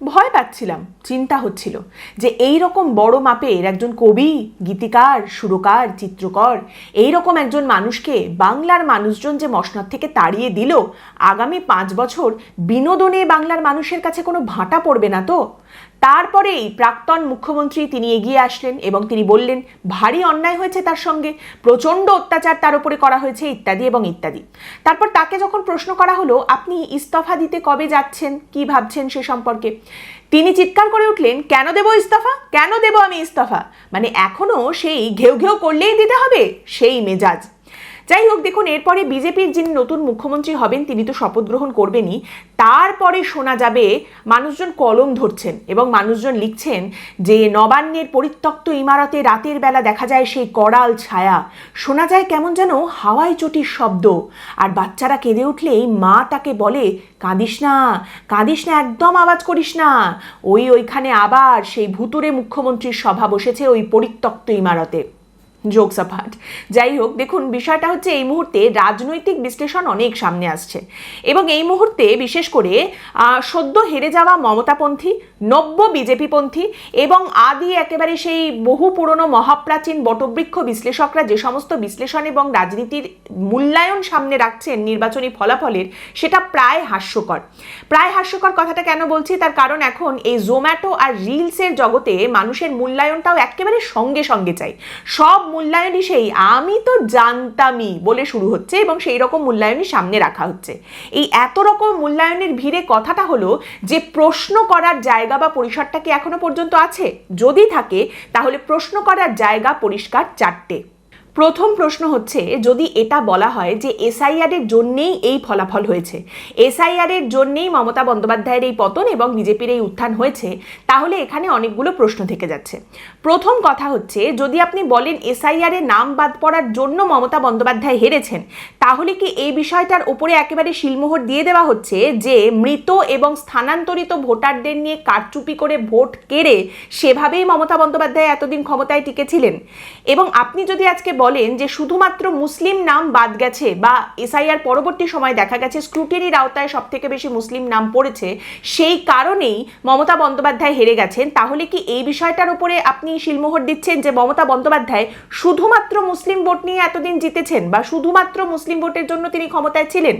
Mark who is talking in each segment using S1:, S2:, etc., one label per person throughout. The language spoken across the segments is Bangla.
S1: ভয় পাচ্ছিলাম, চিন্তা হচ্ছিল যে এই রকম বড় মাপের একজন কবি, গীতিকার, সুরকার, চিত্রকর, এই রকম একজন মানুষকে বাংলার মানুষজন যে মসনদ থেকে তাড়িয়ে দিল, আগামী 5 বছর বিনোদনে বাংলার মানুষের কাছে কোনো ভাঁটা পড়বে না তো? তারপরেই প্রাক্তন মুখ্যমন্ত্রী তিনি এগিয়ে আসলেন এবং তিনি বললেন ভারী অন্যায় হয়েছে তার সঙ্গে, প্রচণ্ড অত্যাচার তার উপরে করা হয়েছে, ইত্যাদি এবং ইত্যাদি। তারপর তাকে যখন প্রশ্ন করা হলো আপনি ইস্তফা দিতে কবে যাচ্ছেন, কি ভাবছেন সে সম্পর্কে, তিনি চিৎকার করে উঠলেন, কেন দেব ইস্তফা, কেন দেব আমি ইস্তফা? মানে এখনো সেই ঘেউ ঘেউ করলেই দিতে হবে, সেই মেজাজ। যাই হোক, দেখুন এরপরে বিজেপির যিনি নতুন মুখ্যমন্ত্রী হবেন তিনি তো শপথ গ্রহণ করবেনই, তারপরে শোনা যাবে মানুষজন কলম ধরছেন এবং মানুষজন লিখছেন যে নবান্নের পরিত্যক্ত ইমারতে রাতের বেলা দেখা যায় সেই করাল ছায়া, শোনা যায় কেমন যেন হাওয়াই চটির শব্দ, আর বাচ্চারা কেঁদে উঠলেই মা তাকে বলে কাঁদিস না, কাঁদিস না, একদম আওয়াজ করিস না, ওইখানে আবার সেই ভুতুরে মুখ্যমন্ত্রীর সভা বসেছে ওই পরিত্যক্ত ইমারতে। Jokes apart. যাই হোক, দেখুন বিষয়টা হচ্ছে এই মুহূর্তে রাজনৈতিক বিশ্লেষণ অনেক সামনে আসছে এবং এই মুহূর্তে বিশেষ করে সদ্য হেরে যাওয়া মমতাপন্থী, নব্য বিজেপিপন্থী এবং আদি একেবারে সেই বহু পুরনো মহাপ্রাচীন বটবৃক্ষ বিশ্লেষকরা যে সমস্ত বিশ্লেষণ এবং রাজনীতির মূল্যায়ন সামনে রাখছেন নির্বাচনী ফলাফলের, সেটা প্রায় হাস্যকর। প্রায় হাস্যকর কথাটা কেন বলছি, তার কারণ এখন এই জোম্যাটো আর রিলসের জগতে মানুষের মূল্যায়নটাও একেবারে সঙ্গে সঙ্গে চাই। সব মূল্যায়নই সেই আমি তো জানতামই বলে শুরু হচ্ছে এবং সেই রকম মূল্যায়নই সামনে রাখা হচ্ছে। এই এত রকম মূল্যায়নের ভিড়ে কথাটা হলো যে প্রশ্ন করার জায়গা বা পরিসরটা কি এখনো পর্যন্ত আছে? যদি থাকে তাহলে প্রশ্ন করার জায়গা পরিষ্কার 4টে। প্রথম প্রশ্ন হচ্ছে, যদি এটা বলা হয় যে এসআইআর এর জন্যেই এই ফলাফল হয়েছে, এসআইআর এর জন্যেই মমতা বন্দ্যোপাধ্যায়ের এই পতন এবং বিজেপির এই উত্থান হয়েছে, তাহলে এখানে অনেকগুলো প্রশ্ন থেকে যাচ্ছে। প্রথম কথা হচ্ছে, যদি আপনি বলেন এসআইআর এর নাম বাদ পড়ার জন্য মমতা বন্দ্যোপাধ্যায় হেরেছেন, তাহলে কি এই বিষয়টার উপরে একেবারে শিলমোহর দিয়ে দেওয়া হচ্ছে যে মৃত এবং স্থানান্তরিত ভোটারদের নিয়ে কারচুপি করে ভোট কেড়ে সেভাবেই মমতা বন্দ্যোপাধ্যায় এতদিন ক্ষমতায় টিকেছিলেন? এবং আপনি যদি আজকে বলেন যে শুধুমাত্র মুসলিম নাম বাদ গেছে বা এসআইআর পরবর্তী সময় দেখা গেছে স্ক্রুটিনির আওতায় সব থেকে বেশি মুসলিম নাম পড়েছে, সেই কারণেই মমতা বন্দ্যোপাধ্যায় হেরে গেছেন, তাহলে কি এই বিষয়টার উপরে আপনি শিলমোহর দিচ্ছেন যে মমতা বন্দ্যোপাধ্যায় শুধুমাত্র মুসলিম ভোট নিয়ে এতদিন জিতেছেন বা শুধুমাত্র মুসলিম ভোটের জন্য তিনি ক্ষমতায় ছিলেন?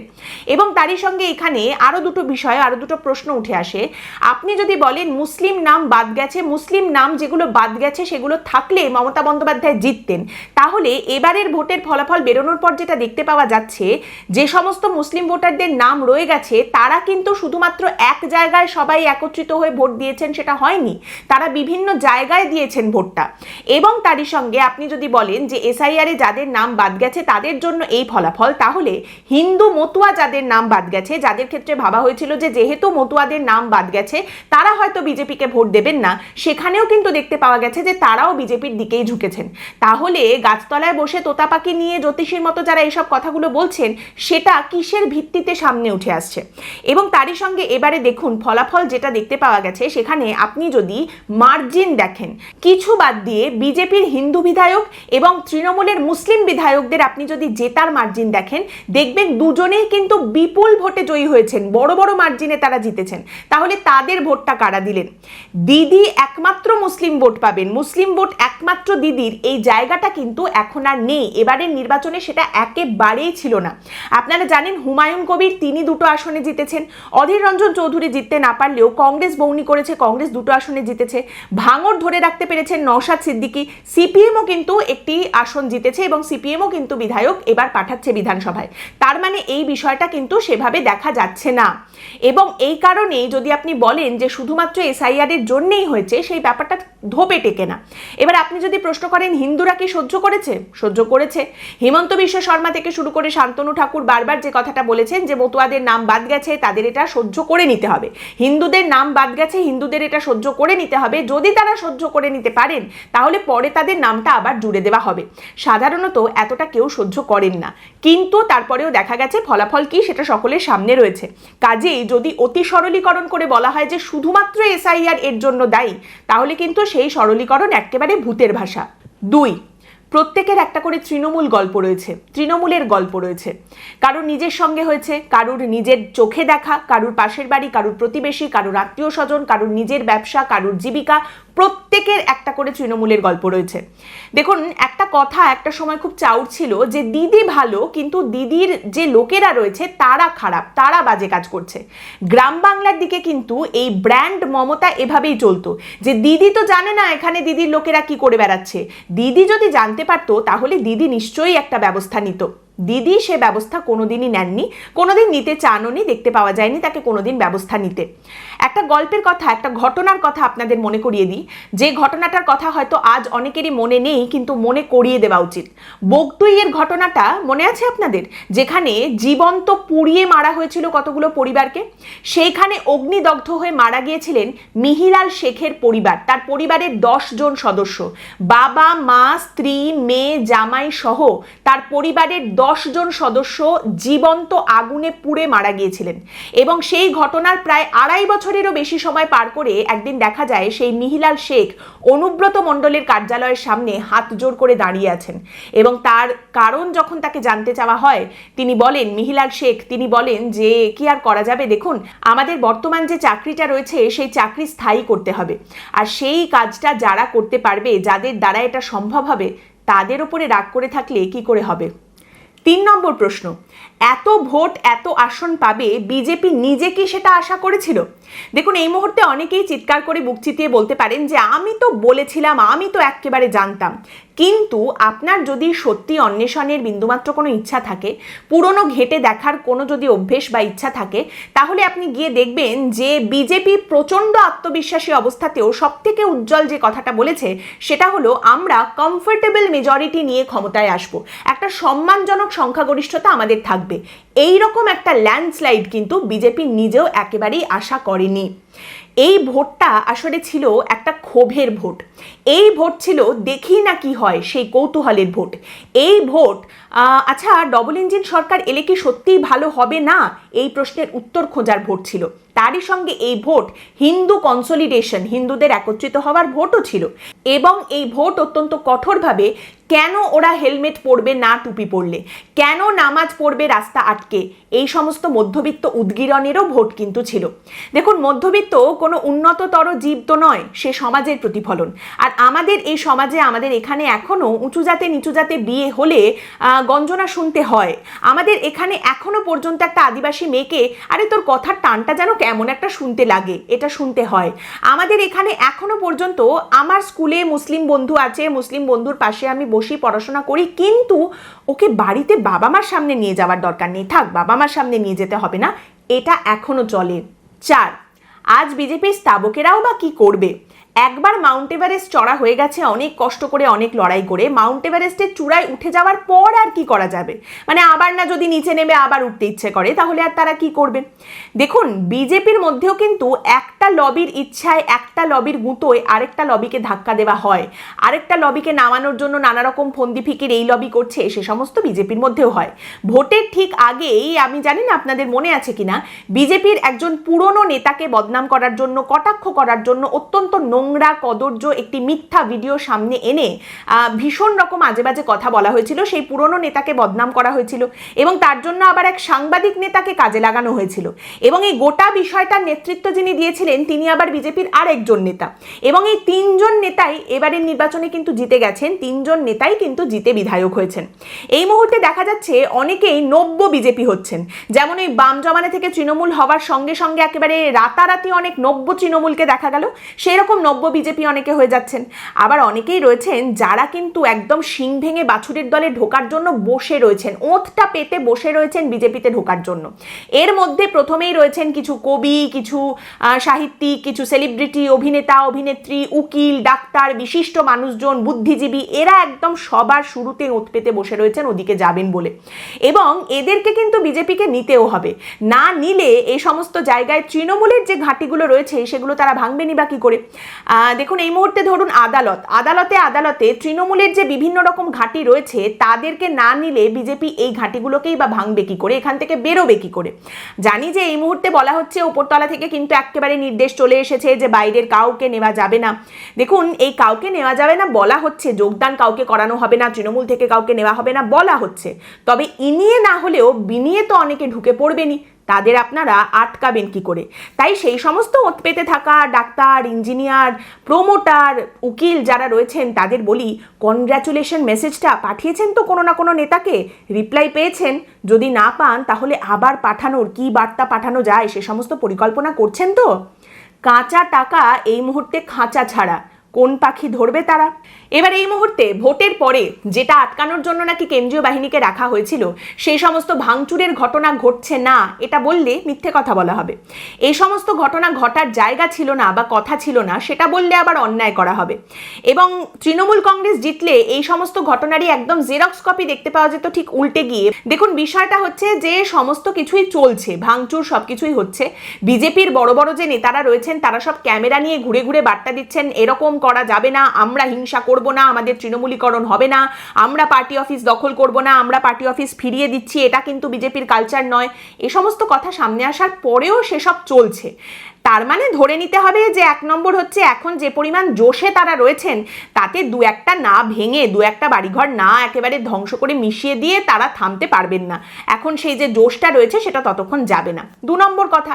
S1: এবং তারই সঙ্গে এখানে আরো দুটো বিষয়, আরো দুটো প্রশ্ন উঠে আসে। আপনি যদি বলেন মুসলিম নাম বাদ গেছে, মুসলিম নাম যেগুলো বাদ গেছে সেগুলো থাকলে মমতা বন্দ্যোপাধ্যায় জিততেন, তাহলে এবারের ভোটের ফলাফল বেরোনোর পর যেটা দেখতে পাওয়া যাচ্ছে, যে সমস্ত মুসলিম ভোটারদের নাম রয়ে গেছে তারা কিন্তু শুধুমাত্র এক জায়গায় সবাই একত্রিত হয়ে ভোট দিয়েছেন সেটা হয়নি, তারা বিভিন্ন জায়গায় দিয়েছেন ভোটটা। এবং তারই সঙ্গে আপনি যদি বলেন যে এসআইআর এ যাদের নাম বাদ গেছে তাদের জন্য এই ফলাফল, তাহলে হিন্দু মতুয়া যাদের নাম বাদ গেছে, যাদের ক্ষেত্রে ভাবা হয়েছিল যে যেহেতু মতুয়াদের নাম বাদ গেছে তারা হয়তো বিজেপিকে ভোট দেবেন না, সেখানেও কিন্তু দেখতে পাওয়া গেছে যে তারাও বিজেপির দিকেই ঝুঁকেছেন। তাহলে গাছতলায় বসে তোতা পাখি নিয়ে জ্যোতিষীর মতো যারা এইসব কথাগুলো বলছেন সেটা কিসের ভিত্তিতে সামনে উঠে আসছে? এবং তারই সঙ্গে এবারে দেখুন ফলাফল যেটা দেখতে পাওয়া গেছে, সেখানে আপনি যদি মার্জিন দেখেন, কিছু বাদ দিয়ে বিজেপির হিন্দু বিধায়ক এবং তৃণমূলের মুসলিম বিধায়কদের আপনি যদি জেতার মার্জিন দেখেন, দেখবেন দুজনেই কিন্তু বিপুল ভোটে জয়ী হয়েছেন, বড় বড় মার্জিনে তারা জিতেছেন। তাহলে তাদের ভোটটা কারা দিলেন? দিদি একমাত্র মুসলিম ভোট পাবেন, মুসলিম ভোট একমাত্র দিদির, এই জায়গাটা কিন্তু এখন আর নেই। এবারের নির্বাচনে সেটা একেবারেই ছিল না। আপনারা জানেন হুমায়ুন কবির তিনি 2টো আসনে জিতেছেন, অধীর রঞ্জন চৌধুরী জিততে না পারলেও কংগ্রেস বৌনি করেছে, কংগ্রেস 2টো আসনে জিতেছে, ভাঙড় ধরে রাখতে পেরেছেন নওশাদ সিদ্দিকী, সিপিএমও কিন্তু একটি আসন জিতেছে এবং সিপিএমও কিন্তু বিধায়ক এবার পাঠাচ্ছে বিধানসভায়। তার মানে এই বিষয়টা কিন্তু সেভাবে দেখা যাচ্ছে না। এবং এই কারণেই যদি আপনি বলেন যে শুধুমাত্র এসআইআর এর জন্যই হয়েছে, সেই ব্যাপারটা ধোপে টেকে না। এবার আপনি যদি প্রশ্ন করেন হিন্দুরা কি সহ্য করেছে, সহ্য করেছে। হিমন্ত বিশ্ব শর্মা থেকে শুরু করে শান্তনু ঠাকুর বারবার যে কথাটা বলেছেন যে মতুয়াদের নাম বাদ গেছে তাদের এটা সহ্য করে নিতে হবে, হিন্দুদের নাম বাদ গেছে হিন্দুদের এটা সহ্য করে নিতে হবে, যদি তারা সহ্য করে নিতে পারেন তাহলে পরে তাদের নামটা আবার জুড়ে দেওয়া হবে। সাধারণত এতটা কেউ সহ্য করেন না, কিন্তু তারপরেও দেখা গেছে ফলাফল কি সেটা সকলের সামনে রয়েছে। কাজেই যদি অতি সরলীকরণ করে বলা হয় যে শুধুমাত্র এসআইআর এর জন্য দায়ী, তাহলে কিন্তু সেই সরলীকরণ একেবারে ভূতের ভাষা। 2, প্রত্যেকের একটা করে তৃণমূল গল্প রয়েছে, তৃণমূলের গল্প রয়েছে। কারুর নিজের সঙ্গে হয়েছে, কারুর নিজের চোখে দেখা, কারুর পাশের বাড়ি, কারুর প্রতিবেশী, কারুর আত্মীয় স্বজন, কারুর নিজের ব্যবসা, কারুর জীবিকা, প্রত্যেকের একটা করে তৃণমূলের গল্প রয়েছে। দেখুন, একটা কথা একটা সময় খুব চাউর ছিল যে দিদি ভালো, কিন্তু দিদির যে লোকেরা রয়েছে তারা খারাপ, তারা বাজে কাজ করছে। গ্রাম বাংলার দিকে কিন্তু এই ব্র্যান্ড মমতা এভাবেই চলতো যে দিদি তো জানে না এখানে দিদির লোকেরা কি করে বেড়াচ্ছে। দিদি যদি জানতে পারতো তাহলে দিদি নিশ্চয়ই একটা ব্যবস্থা নিত। দিদি সে ব্যবস্থা কোনোদিনই নেননি, কোনোদিন নিতে চাননি, দেখতে পাওয়া যায়নি তাকে কোনোদিন ব্যবস্থা নিতে। একটা গল্পের কথা, একটা ঘটনার কথা আপনাদের মনে করিয়ে দিই, যে ঘটনাটার কথা হয়তো আজ অনেকেরই মনে নেই, কিন্তু মনে করিয়ে দেওয়া উচিত। বগটুইয়ের ঘটনাটা মনে আছে আপনাদের, যেখানে জীবন্ত পুড়িয়ে মারা হয়েছিল কতগুলো পরিবারকে। সেইখানে অগ্নিদগ্ধ হয়ে মারা গিয়েছিলেন মিহিলাল শেখের পরিবার, তার পরিবারের 10 জন সদস্য, বাবা, মা, স্ত্রী, মেয়ে, জামাই সহ তার পরিবারের 10 জন সদস্য জীবন্ত আগুনে পুড়ে মারা গিয়েছিলেন। এবং সেই ঘটনার প্রায় 2.5 বছরেরও বেশি সময় পার করে একদিন দেখা যায় সেই মিহিলাল শেখ অনুব্রত মণ্ডলের কার্যালয়ের সামনে হাত জোর করে দাঁড়িয়ে আছেন। এবং তার কারণ যখন তাকে জানতে চাওয়া হয়, তিনি বলেন, মিহিলাল শেখ তিনি বলেন যে কি আর করা যাবে, দেখুন আমাদের বর্তমান যে চাকরিটা রয়েছে সেই চাকরি স্থায়ী করতে হবে, আর সেই কাজটা যারা করতে পারবে, যাদের দ্বারা এটা সম্ভব হবে, তাদের উপরে রাগ করে থাকলে কি করে হবে। 3 নম্বর প্রশ্ন, এত ভোট এত আসন পাবে বিজেপি নিজে কি সেটা আশা করেছিল? দেখুন, এই মুহূর্তে অনেকেই চিৎকার করে বুক চিতিয়ে বলতে পারেন যে আমি তো বলেছিলাম, আমি তো একেবারে জানতাম। কিন্তু আপনার যদি সত্যি অন্বেষণের বিন্দুমাত্র কোনো ইচ্ছা থাকে, পুরনো ঘেটে দেখার কোনো যদি অভ্যেস বা ইচ্ছা থাকে, তাহলে আপনি গিয়ে দেখবেন যে বিজেপি প্রচণ্ড আত্মবিশ্বাসী অবস্থাতেও সবথেকে উজ্জ্বল যে কথাটা বলেছে সেটা হলো আমরা কমফোর্টেবল মেজরিটি নিয়ে ক্ষমতায় আসবো, একটা সম্মানজনক সংখ্যাগরিষ্ঠতা আমাদের থাকবে। এই রকম একটা ল্যান্ডস্লাইড কিন্তু বিজেপি নিজেও একেবারেই আশা করেনি। এই ভোটটা আসলে ছিল একটা ক্ষোভের ভোট, এই ভোট ছিল দেখি না কি হয় সেই কৌতূহলের ভোট। এই ভোট আচ্ছা ডবল ইঞ্জিন সরকার এলে কি সত্যিই ভালো হবে না, এই প্রশ্নের উত্তর খোঁজার ভোট ছিল। তারই সঙ্গে এই ভোট হিন্দু কনসলিডেশন, হিন্দুদের একত্রিত হওয়ার ভোটও ছিল। এবং এই ভোট অত্যন্ত কঠোরভাবে, কেন ওরা হেলমেট পরবে না টুপি পরলে, কেন নামাজ পড়বে রাস্তা আটকে, এই সমস্ত মধ্যবিত্ত উদ্গীরণেরও ভোট কিন্তু ছিল। দেখুন, মধ্যবিত্ত কোনো উন্নততর জীব তো নয়, সে সমাজের প্রতিফলন। আর আমাদের এই সমাজে, আমাদের এখানে এখনও উঁচু জাতে নিচু জাতে বিয়ে হলে গঞ্জনা শুনতে হয়। আমাদের এখানে এখনো পর্যন্ত একটা আদিবাসী মেয়েকে, আরে তোর কথার টানটা যেন কেমন একটা শুনতে লাগে, এটা শুনতে হয়। আমাদের এখানে এখনো পর্যন্ত আমার স্কুলে মুসলিম বন্ধু আছে, মুসলিম বন্ধুর পাশে আমি বসি পড়াশোনা করি, কিন্তু ওকে বাড়িতে বাবা মার সামনে নিয়ে যাওয়ার দরকার নেই, থাক বাবা মার সামনে নিয়ে যেতে হবে না, এটা এখনো চলে। 4, আজ বিজেপির স্তাবকেরাও বা কি করবে? একবার মাউন্ট এভারেস্ট চড়া হয়ে গেছে অনেক কষ্ট করে, অনেক লড়াই করে। মাউন্ট এভারেস্টের চূড়ায় উঠে যাওয়ার পর আর কি করা যাবে? মানে আবার না যদি নিচে নেমে আবার উঠতে ইচ্ছে করে, তাহলে আর তারা কি করবে? দেখুন, বিজেপির মধ্যেও কিন্তু একটা লবির ইচ্ছায়, একটা লবির গুঁতোয় আরেকটা লবিকে ধাক্কা দেওয়া হয়, আরেকটা লবিকে নামানোর জন্য নানা রকম ফন্দি ফিকির এই লবি করছে, সে সমস্ত বিজেপির মধ্যেও হয়। ভোটের ঠিক আগেই, আমি জানি না আপনাদের মনে আছে কিনা, বিজেপির একজন পুরনো নেতাকে বদনাম করার জন্য, কটাক্ষ করার জন্য অত্যন্ত নোংরা কদর্য একটি মিথ্যা ভিডিও সামনে এনে ভীষণ রকম আজে বাজে কথা বলা হয়েছিল, সেই পুরনো নেতাকে বদনাম করা হয়েছিল এবং তার জন্য আবার এক সাংবাদিক নেতাকে কাজে লাগানো হয়েছিল। এবং এই গোটা বিষয়টার নেতৃত্ব যিনি দিয়েছিলেন তিনি আবার বিজেপির আরেকজন নেতা। এবং এই 3 জন নেতাই এবারের নির্বাচনে কিন্তু জিতে গেছেন, 3 জন নেতাই কিন্তু জিতে বিধায়ক হয়েছেন। এই মুহূর্তে দেখা যাচ্ছে অনেকেই নব্য বিজেপি হচ্ছেন, যেমন এই বাম জমানা থেকে তৃণমূল হওয়ার সঙ্গে সঙ্গে একেবারে রাতারাতি অনেক নব্য তৃণমূলকে দেখা গেল, সেই রকম নব্য বিজেপি অনেকে হয়ে যাচ্ছেন। আবার অনেকেই রয়েছেন যারা কিন্তু একদম শিং ভেঙে বাছুরের দলে ঢোকার জন্য বসে রয়েছেন, ওঁতটা পেতে বসে রয়েছেন বিজেপিতে ঢোকার জন্য। এর মধ্যে প্রথমেই রয়েছেন কিছু কবি, কিছু সাহিত্যিক, কিছু সেলিব্রিটি, অভিনেতা, অভিনেত্রী, উকিল, ডাক্তার, বিশিষ্ট মানুষজন, বুদ্ধিজীবী, এরা একদম সবার শুরুতে ওঁত পেতে বসে রয়েছেন ওদিকে যাবেন বলে। এবং এদেরকে কিন্তু বিজেপিকে নিতেও হবে, না নিলে এই সমস্ত জায়গায় তৃণমূলের যে ঘাঁটিগুলো রয়েছে সেগুলো তারা ভাঙবেনি বা কি করে? দেখুন এই মুহূর্তে ধরুন আদালতে তৃণমূলের যে বিভিন্ন রকম ঘাঁটি রয়েছে তাদেরকে না নিলে বিজেপি এই ঘাঁটিগুলোকেই বা ভাঙবে কি করে, এখান থেকে বেরোবে কি করে। জানি যে এই মুহূর্তে বলা হচ্ছে উপরতলা থেকে কিন্তু একেবারে নির্দেশ চলে এসেছে যে বাইরের কাউকে নেওয়া যাবে না। দেখুন এই কাউকে নেওয়া যাবে না বলা হচ্ছে, যোগদান কাউকে করানো হবে না, তৃণমূল থেকে কাউকে নেওয়া হবে না বলা হচ্ছে, তবে ইনিয়ে না হলেও বিনিয়ে তো অনেকে ঢুকে পড়বেনি, তাদের আপনারা আটকাবেন কি করে। তাই সেই সমস্ত ওত পেতে থাকা ডাক্তার, ইঞ্জিনিয়ার, প্রমোটার, উকিল যারা রয়েছেন তাদের বলি, কনগ্র্যাচুলেশন মেসেজটা পাঠিয়েছেন তো কোনো না কোনো নেতাকে, রিপ্লাই পেয়েছেন? যদি না পান তাহলে আবার পাঠানোর কি বার্তা পাঠানো যায় সে সমস্ত পরিকল্পনা করছেন তো? কাঁচা টাকা এই মুহূর্তে খাঁচা ছাড়া, কোন পাখি ধরবে তারা? এবার এই মুহূর্তে ভোটের পরে যেটা আটকানোর জন্য নাকি কেন্দ্রীয় বাহিনীকে রাখা হয়েছিল সেই সমস্ত ভাঙচুরের ঘটনা ঘটছে না, এটা বললে মিথ্যে কথা বলা হবে। এই সমস্ত ঘটনা ঘটার জায়গা ছিল না বা কথা ছিল না সেটা বললে আবার অন্যায় করা হবে। এবং তৃণমূল কংগ্রেস জিতলে এই সমস্ত ঘটনারই একদম জেরক্স কপি দেখতে পাওয়া যেত ঠিক উল্টে গিয়ে। দেখুন বিষয়টা হচ্ছে যে সমস্ত কিছুই চলছে, ভাঙচুর সব কিছুই হচ্ছে, বিজেপির বড় বড় যে নেতারা রয়েছেন তারা সব ক্যামেরা নিয়ে ঘুরে ঘুরে বার্তা দিচ্ছেন এরকম করা যাবে না, আমরা হিংসা করব না, আমাদের তৃণমূলীকরণ হবে না, আমরা পার্টি অফিস দখল করব না, আমরা পার্টি অফিস ফিরিয়ে দিচ্ছি, এটা কিন্তু বিজেপির কালচার নয়। এই সমস্ত কথা সামনে আসার পরেও সেসব চলছে। তার মানে ধরে নিতে হবে যে এক নম্বর হচ্ছে এখন যে পরিমাণ জোশে তারা রয়েছেন তাতে দু একটা না ভেঙে, দু একটা বাড়িঘর না একেবারে ধ্বংস করে মিশিয়ে দিয়ে তারা থামতে পারবেন না। এখন সেই যে জোশটা রয়েছে সেটা ততক্ষণ যাবে না, 2 নম্বর কথা।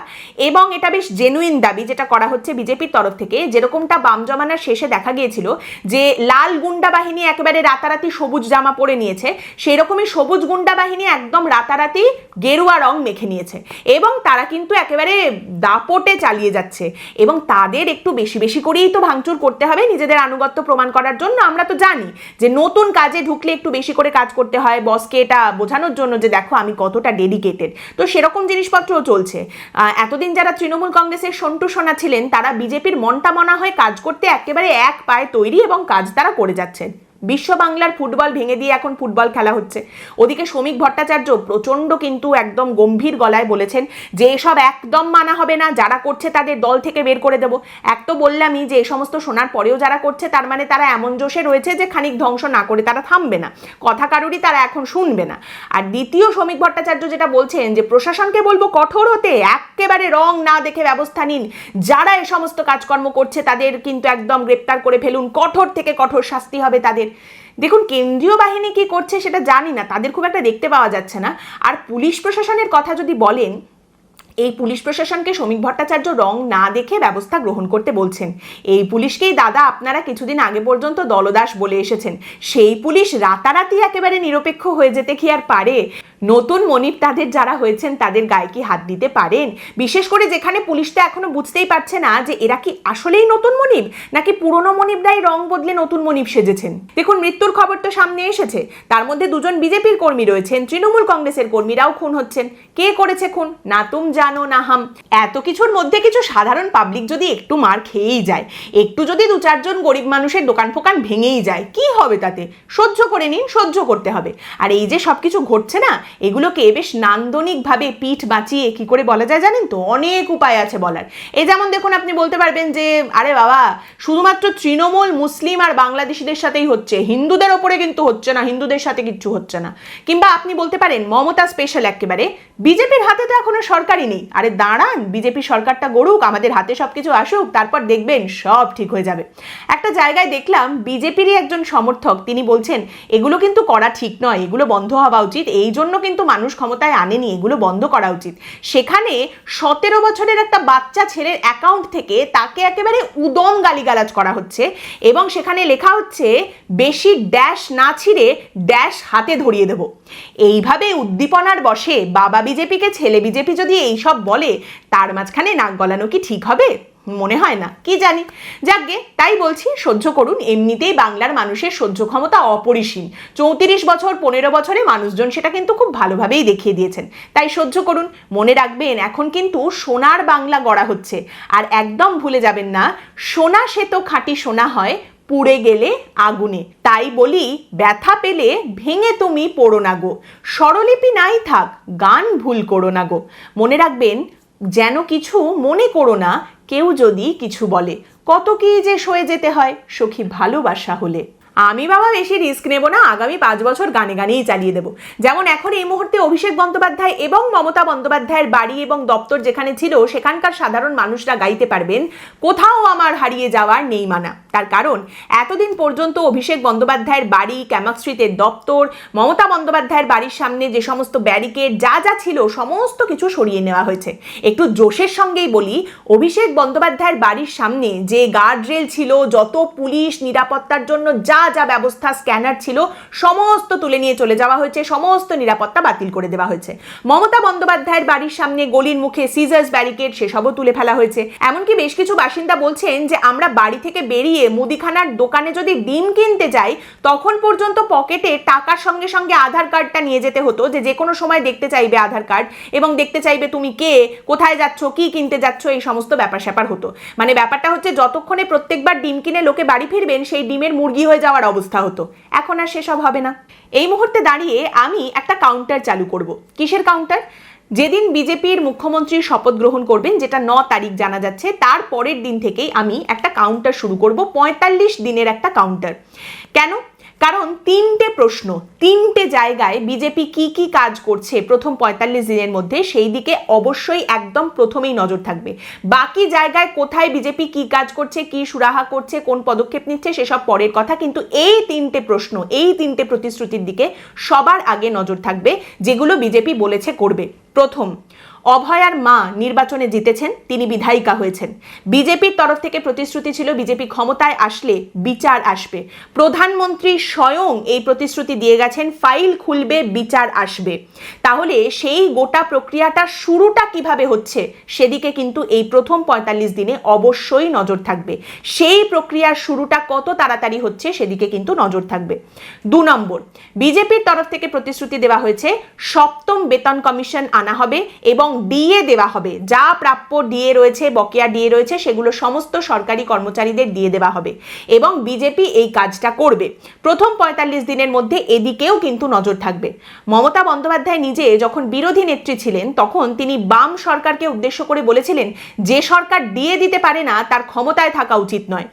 S1: এবং এটা বেশ জেনুইন দাবি যেটা করা হচ্ছে বিজেপির তরফ থেকে, যেরকমটা বাম জমানার শেষে দেখা গিয়েছিল যে লাল গুন্ডা বাহিনী একেবারে রাতারাতি সবুজ জামা পরে নিয়েছে, সেই রকমই সবুজ গুন্ডা বাহিনী একদম রাতারাতি গেরুয়া রং মেখে নিয়েছে এবং তারা কিন্তু একেবারে দাপটে চালিয়ে যাচ্ছে। এবং তাদের একটু বেশি বেশি করেই তো ভাঙচুর করতে হবে নিজেদের আনুগত্য প্রমাণ করার জন্য। আমরা তো জানি যে নতুন কাজে ঢুকলে একটু বেশি করে কাজ করতে হয় বসকে, এটা বোঝানোর জন্য যে দেখো আমি কতটা ডেডিকেটেড। তো সেরকম জিনিসপত্রও চলছে। এতদিন যারা তৃণমূল কংগ্রেসের সন্টু সোনা ছিলেন তারা বিজেপির মনটা মনা হয়ে কাজ করতে একেবারে এক পায়ে তৈরি এবং কাজ তারা করে যাচ্ছেন। বিশ্ব বাংলার ফুটবল ভেঙে দিয়ে এখন ফুটবল খেলা হচ্ছে। ওদিকে শ্রমিক ভট্টাচার্য প্রচণ্ড কিন্তু একদম গম্ভীর গলায় বলেছেন যে এসব একদম মানা হবে না, যারা করছে তাদের দল থেকে বের করে দেব। এক তো বললামই যে এই সমস্ত শোনার পরেও যারা করছে তার মানে তারা এমন জোশে রয়েছে যে খানিক ধ্বংস না করে তারা থামবে না, কথা কারুরই তারা এখন শুনবে না। আর দ্বিতীয় শ্রমিক ভট্টাচার্য যেটা বলছেন যে প্রশাসনকে বলবো কঠোর হতে, একেবারে রং না দেখে ব্যবস্থা নিন, যারা এই সমস্ত কাজকর্ম করছে তাদের কিন্তু একদম গ্রেপ্তার করে ফেলুন, কঠোর থেকে কঠোর শাস্তি হবে তাদের। দেখুন কেন্দ্রীয় বাহিনী কি করছে সেটা জানি না, তাদের খুব একটা দেখতে পাওয়া যাচ্ছে না। আর পুলিশ প্রশাসনের কথা যদি বলেন, এই পুলিশ প্রশাসনকে শ্রমিক ভট্টাচার্য রং না দেখে ব্যবস্থা গ্রহণ করতে বলছেন। এই পুলিশকেই দাদা আপনারা কিছুদিন আগে পর্যন্ত দলদাস বলে এসেছেন, সেই পুলিশ রাতারাতি একেবারে নিরপেক্ষ হয়ে যেতে কি আর পারে? নতুন মনিব তাদের যারা হয়েছেন তাদের গায়ে কি হাত দিতে পারেন? বিশেষ করে যেখানে পুলিশটা এখনো বুঝতেই পারছে না যে এরা কি আসলেই নতুন মনিব নাকি পুরনো মনিবরাই রং বদলে নতুন মনিব সেজেছেন। দেখুন মৃত্যুর খবর তো সামনে এসেছে, তার মধ্যে 2 জন বিজেপির কর্মী রয়েছেন, তৃণমূল কংগ্রেসের কর্মীরাও খুন হচ্ছেন। কে করেছে খুন? না তুম জানো না হাম। এত কিছুর মধ্যে কিছু সাধারণ পাবলিক যদি একটু মার খেয়েই যায়, একটু যদি 2-4 জন গরিব মানুষের দোকান ফোকান ভেঙেই যায়, কি হবে তাতে? সহ্য করে নিন, সহ্য করতে হবে। আর এই যে সবকিছু ঘটছে না, এগুলোকে বেশ নান্দনিকভাবে পিঠ বাঁচিয়ে কি করে বলা যায় জানেন তো? অনেক উপায় আছে বলার। এই যেমন দেখুন আপনি বলতে পারবেন যে আরে বাবা শুধুমাত্র তৃণমূল মুসলিম আর বাংলাদেশিদের সাথেই হচ্ছে, হিন্দুদের ওপরে কিন্তু হচ্ছে না, হিন্দুদের সাথে কিচ্ছু হচ্ছে না। কিংবা আপনি বলতে পারেন মমতা স্পেশাল, একেবারে বিজেপির হাতে তো এখনো সরকারই নেই, আরে দাঁড়ান বিজেপি সরকারটা গড়ুক, আমাদের হাতে সবকিছু আসুক, তারপর দেখবেন সব ঠিক হয়ে যাবে। একটা জায়গায় দেখলাম বিজেপিরই একজন সমর্থক তিনি বলছেন এগুলো কিন্তু করা ঠিক নয়, এগুলো বন্ধ হওয়া উচিত, এই জন্য কিন্তু মানুষ ক্ষমতায় আনেনি, এগুলো বন্ধ করা উচিত। সেখানে 17 বছরের একটা বাচ্চা ছেলের অ্যাকাউন্ট থেকে তাকে একেবারে উদম গালিগালাজ করা হচ্ছে এবং সেখানে লেখা হচ্ছে বেশি ড্যাশ না ছিঁড়ে ড্যাশ হাতে ধরিয়ে দেব। এইভাবে উদ্দীপনার বশে বাবা বিজেপিকে ছেলে বিজেপি যদি এইসব বলে তার মাঝখানে নাক গলানো কি ঠিক হবে? মনে হয় না, কি জানি। যাকগে, তাই বলছি সহ্য করুন, এমনিতেই বাংলার মানুষের সহ্য ক্ষমতা অপরিসীম। 34 বছর 15 বছরে মানুষজন সেটা কিন্তু খুব ভালোভাবেই দেখিয়ে দিয়েছেন, তাই সহ্য করুন। মনে রাখবেন এখন কিন্তু সোনার বাংলা গড়া হচ্ছে, আর একদম ভুলে যাবেন না সোনা সে তো খাঁটি সোনা হয় পুড়ে গেলে আগুনে। তাই বলি ব্যথা পেলে ভেঙে তুমি পড়ো না গো, স্বরলিপি নাই থাক গান ভুল করো না গো। মনে রাখবেন যেন কিছু মনে করো না, কেউ যদি কিছু বলে, কত কি যে সয়ে যেতে হয় সখী ভালোবাসা হলে। আমি বাবা বেশি রিস্ক নেব না, আগামী 5 বছর গানে গানেই চালিয়ে দেব। যেমন এখন এই মুহূর্তে অভিষেক বন্দ্যোপাধ্যায় এবং মমতা বন্দ্যোপাধ্যায়ের বাড়ি এবং দপ্তর যেখানে ছিল সেখানকার সাধারণ মানুষরা গাইতে পারবেন, কোথাও আমার হারিয়ে যাওয়ার নেই মানা। তার কারণ এতদিন পর্যন্ত অভিষেক বন্দ্যোপাধ্যায়ের বাড়ি, ক্যামাক স্ট্রিটের দপ্তর, মমতা বন্দ্যোপাধ্যায়ের বাড়ির সামনে যে সমস্ত ব্যারিকেড যা যা ছিল সমস্ত কিছু সরিয়ে নেওয়া হয়েছে। একটু জোশের সঙ্গেই বলি, অভিষেক বন্দ্যোপাধ্যায়ের বাড়ির সামনে যে গার্ডরেল ছিল, যত পুলিশ নিরাপত্তার জন্য যা যা ব্যবস্থা, স্ক্যানার ছিল, সমস্ত তুলে নিয়ে চলে যাওয়া হয়েছে, সমস্ত নিরাপত্তা বাতিল করে দেওয়া হয়েছে। মমতা বন্দ্যোপাধ্যায়ের বাড়ির সামনে গলির মুখে সিজার্স ব্যারিকেড সেসবও তুলে ফেলা হয়েছে। এমনকি বেশ কিছু বাসিন্দা বলছেন যে আমরা বাড়ি থেকে বেরিয়ে মুদিখানার দোকানে যদি ডিম কিনতে যাই তখন পর্যন্ত পকেটে টাকার সঙ্গে সঙ্গে আধার কার্ডটা নিয়ে যেতে হতো, যে কোনো সময় দেখতে চাইবে আধার কার্ড এবং দেখতে চাইবে তুমি কে, কোথায় যাচ্ছ, কি কিনতে যাচ্ছ, এই সমস্ত ব্যাপার স্যাপার হতো। মানে ব্যাপারটা হচ্ছে যতক্ষণে প্রত্যেকবার ডিম কিনে লোকে বাড়ি ফিরবেন সেই ডিমের মুরগি হয়ে যাওয়ার অবস্থা হতো। এখন আর সেসব হবে না। এই মুহূর্তে দাঁড়িয়ে আমি একটা কাউন্টার চালু করব। কিসের কাউন্টার? যেদিন বিজেপির মুখ্যমন্ত্রী শপথ গ্রহণ করবেন, যেটা 9 তারিখ জানা যাচ্ছে, তার পরের দিন থেকেই আমি একটা কাউন্টার শুরু করব, 45 দিনের একটা কাউন্টার। কেন? কারণ 3টে প্রশ্ন, 3টে জায়গায় বিজেপি কি কি কাজ করছে প্রথম 45 দিনের মধ্যে, সেই দিকে অবশ্যই একদম প্রথমেই নজর থাকবে। বাকি জায়গায় কোথায় বিজেপি কি কাজ করছে, কি সুরাহা করছে, কোন পদক্ষেপ নিচ্ছে সেসব পরের কথা, কিন্তু এই 3টে প্রশ্ন, এই 3টে প্রতিশ্রুতির দিকে সবার আগে নজর থাকবে, যেগুলো বিজেপি বলেছে করবে। প্রথম, অভয়ার মা নির্বাচনে জিতেছেন, তিনি বিধায়িকা হয়েছেন। বিজেপির তরফ থেকে প্রতিশ্রুতি ছিল বিজেপি ক্ষমতায় আসলে বিচার আসবে। প্রধানমন্ত্রী স্বয়ং এই প্রতিশ্রুতি দিয়ে গেছেন, ফাইল খুলবে, বিচার আসবে। তাহলে সেই গোটা প্রক্রিয়াটা শুরুটা কিভাবে হচ্ছে সেদিকে কিন্তু এই প্রথম 45 দিনে অবশ্যই নজর থাকবে। সেই প্রক্রিয়ার শুরুটা কত তাড়াতাড়ি হচ্ছে সেদিকে কিন্তু নজর থাকবে। 2 নম্বর, বিজেপির তরফ থেকে প্রতিশ্রুতি দেওয়া হয়েছে 7ম বেতন কমিশন আনা হবে এবং ডিএ দেওয়া হবে। যা প্রাপ্য ডিএ রয়েছে, বকেয়া ডিএ রয়েছে, সেগুলো সমস্ত সরকারি কর্মচারীদের দিয়ে দেওয়া হবে এবং বিজেপি এই কাজটা করবে। প্রথম 45 দিনের মধ্যে এদিকেও কিন্তু নজর থাকবে। মমতা বন্দ্যোপাধ্যায় নিজে যখন বিরোধী নেত্রী ছিলেন তখন তিনি বাম সরকারকে উদ্দেশ্য করে বলেছিলেন, যে সরকার ডিএ দিতে পারে না তার ক্ষমতায় থাকা উচিত নয়।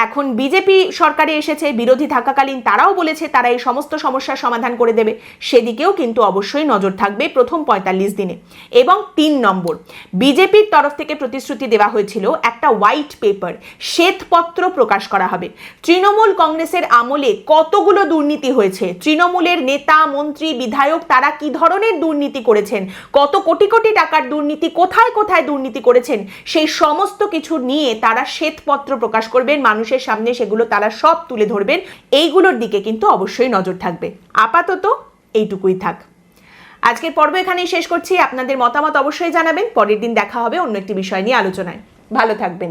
S1: এখন বিজেপি সরকারে এসেছে, বিরোধী থাকাকালীন তারাও বলেছে তারা এই সমস্ত সমস্যার সমাধান করে দেবে, সেদিকেও কিন্তু অবশ্যই নজর থাকবে প্রথম 45 দিনে। এবং 3 নম্বর, বিজেপির তরফ থেকে প্রতিশ্রুতি দেওয়া হয়েছিল একটা হোয়াইট পেপার, শ্বেতপত্র প্রকাশ করা হবে। তৃণমূল কংগ্রেসের আমলে কতগুলো দুর্নীতি হয়েছে, তৃণমূলের নেতা, মন্ত্রী, বিধায়ক তারা কি ধরনের দুর্নীতি করেছেন, কত কোটি কোটি টাকার দুর্নীতি, কোথায় কোথায় দুর্নীতি করেছেন, সেই সমস্ত কিছু নিয়ে তারা শ্বেতপত্র প্রকাশ করবেন, মানুষের সামনে সেগুলো তারা সব তুলে ধরবেন। এইগুলোর দিকে কিন্তু অবশ্যই নজর থাকবে। আপাতত এইটুকুই থাক। আজকের পর্ব এখানেই শেষ করছি। আপনাদের মতামত অবশ্যই জানাবেন। পরের দিন দেখা হবে অন্য একটি বিষয় নিয়ে আলোচনায়। ভালো থাকবেন।